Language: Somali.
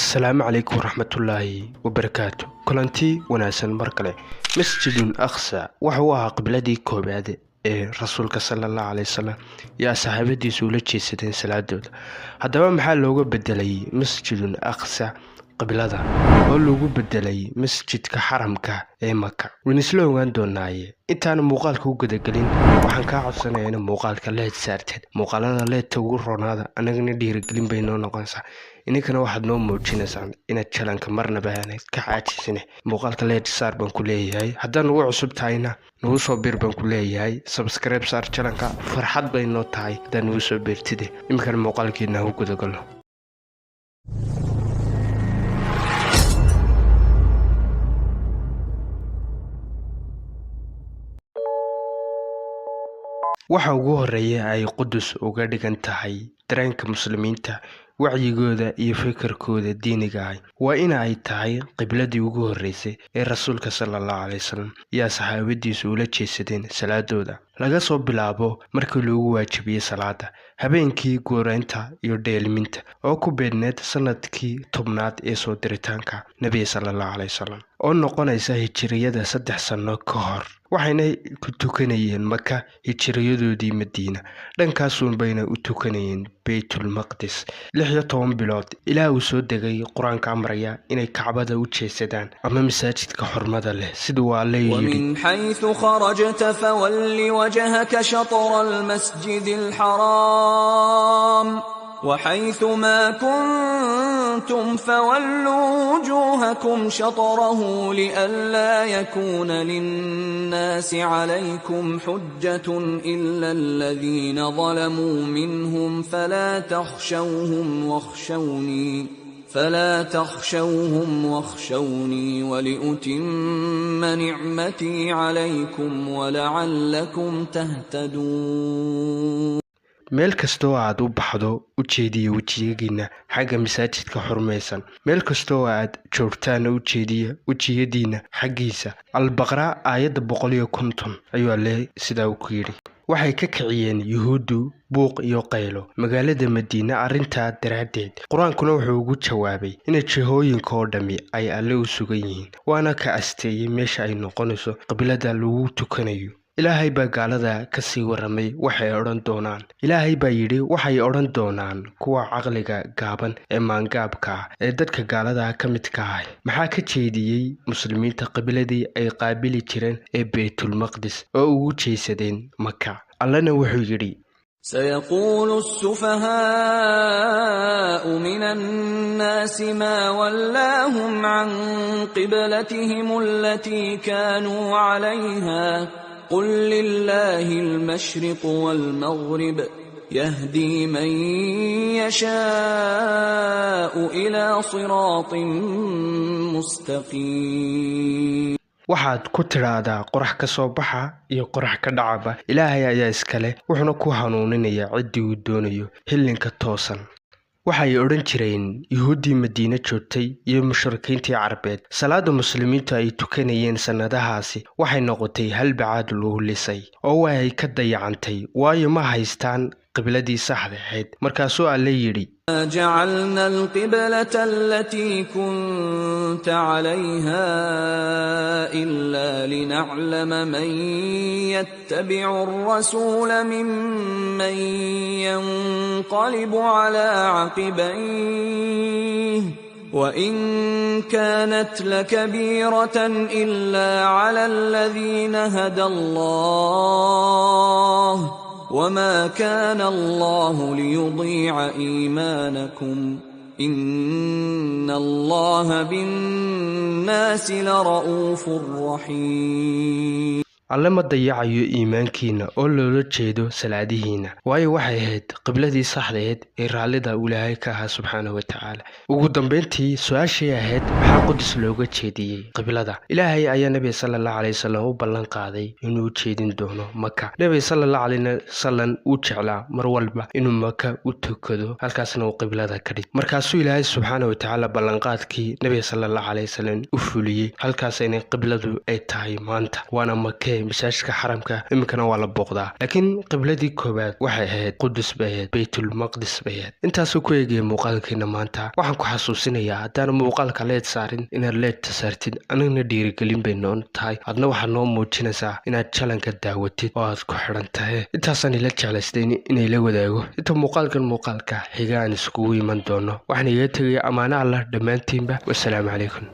السلام عليكم ورحمة الله وبركاته. كلنتي وناسن مركله مسجد أقصى وحوها قبلدي كوباد رسولك صلى الله عليه وسلم يا صحابتي سولتشي ستين سلادود هذا ما حال لوجو بدلي مسجد أقصى قبلدا oo lagu bedelay masjidka xaramka ee Makka winislo waan doonayay intaan muuqaalka u gadagalin waxaan ka codsanayaa in muuqaalka la saartid muuqaalada la tagu roonada anagana dhiirigelin bay noo noqonaysaa inkana waxaad noo muujinaysaan inaad channelka marnaba aanad ka caajisine muuqaalka la saar baan ku leeyahay haddaan ugu cusub tahayna nagu soo bir baan ku leeyahay subscribe saar channelka farxad bay noo tahay haddaan nagu soo birtide inkana muuqaalkeena u gadagalno waxa ugu horeeya ay Qudus uga dhigan tahay dareenka muslimiinta wacyigooda iyo fikirkooda diiniga ah waa in ay tahay qibladii ugu horeysay ee rasuulka sallallahu alayhi wasallam iyo saxaabadiisu ula jeesadeen salaadooda laga soo bilaabo markii loogu waajibiyay salaada habeenkii gooreynta iyo dheelminta oo ku beedneed sanadkii 10aad ee soo diritaanka nabiga sallallahu alayhi wasallam oo noqonaysa hijriyada 3 sano ka hor waxayna ku tukanayeen Makka hijriyadoodii Madiina dhankaasuun bayna u tukanayeen Baytul Maqdis 16 bilood ilaa uu soo degay quraanka amraya inay Kacbada u jeesadaan ama masaajidka xurmada leh sida waa leeyahay min haythu kharajta fawalli wajhaka shatr al-masjid al-haram وحيث ما كنتم فولوا وجوهكم شطره لئلا يكون للناس عليكم حجة إلا الذين ظلموا منهم فلا تخشوهم واخشوني ولأتم نعمتي عليكم ولعلكم تهتدون meel kastoo aad u baxdo u jeediyo wajigina xagga masaajidka xurmaysan meel kastoo aad joogtaan u jeediyo wajigina xaggiisa al-baqara aayada 150 ayuu leeyahay sida uu ku yiri waxay ka kiciyeen yuhuudu buuq iyo qaylo magaalada Madiina arinta daraadeed quraankuna wuxuu ugu jawaabay in jihooyinka oo dhami ay alle u sugan yihiin waana ka asteeyay meesha ay noqonayso qiblada lagu tukanayo ilaahay baa gaalada ka sii waramay waxay oran doonaan ilaahay baa yiri waxay oran doonaan kuwa aqliga gaaban ee maangaabka ee dadka gaalada ka mid ka ah maxaa ka jeediyay muslimiinta qibladii ay qaabili jireen ee Baytul Maqdis oo ugu jeesadeen Makka allana wuxuu yiri سيقول السفهاء من الناس ما ولاهم عن قبلتهم التي كانوا عليها قل لله المشرق والمغرب يهدي من يشاء إلى صراط مستقيم waxaad ku tiraahdaa qorax ka soo baxa iyo qorax ka dhacaba ilaahay ayaa iskale wuxuuna ku hanuuninaya cidii uu doonayo hilinka toosan waxay oran jireen yuhuudii Madiina joogtay iyo mushrikiintii Carabeed salaada muslimiintu ay tukanayeen sanadahaasi waxay noqotay hal bacaad loo lisay oo way ka dayacantay waayo ma haystaan qibladii saxda ahayd markaasoo alle yiri جعلنا القبلة التي كنت عليها إلا لنعلم من يتبع الرسول ممن ينقلب على عقبيه وإن كانت لكبيرة إلا على الذين هدى الله وما كان الله ليضيع إيمانكم إن الله بالناس لرؤوف رحيم alle ma dayacayo iimaankiina oo loola jeedo salaadihiina waayo waxay ahayd qibladii saxdeed ee raallida Ilaahay ka ah subhanahu wa ta'ala ugu dambeyntii su'aashii ahayd waxa Qudus looga jeediyay qiblada Ilaahay ayaa Nabi sallallahu alayhi wasallam u ballan qaaday inuu jeedin doono Makka Nabi sallallahu alayhi wasallam uu jeclaa mar walba inuu Makka u tukado halkaasna uu qiblada ka dhig markaasuu Ilaahay subhanahu wa ta'ala ballan qaadkii Nabi sallallahu alayhi wasallam u fuliyay halkaasina qibladu ay tahay maanta waana Makka ahayd masaajidka xaramka iminkana waa la booqdaa laakiin qibladii koowaad waxay ahayd qudus bay ahayd baytulmaqdis bay ahayd intaasuu ku eegaya muuqaalkeena maanta waxaan ku xasuusinayaa haddaan muuqaalka leed saarin inaad leedta saartid anigna dhiirigelin bay noon tahay adna waxaad noo muujinaysaa inaad jalanka daawatid oo aad ku xidhan tahay intaasaan ila jeclaystayn inay la wadaago inta muuqaalka xiga aan iskugu iman doono waxaan iga tegaya ammaano allah dhammaantiinba wasalaamu calaykum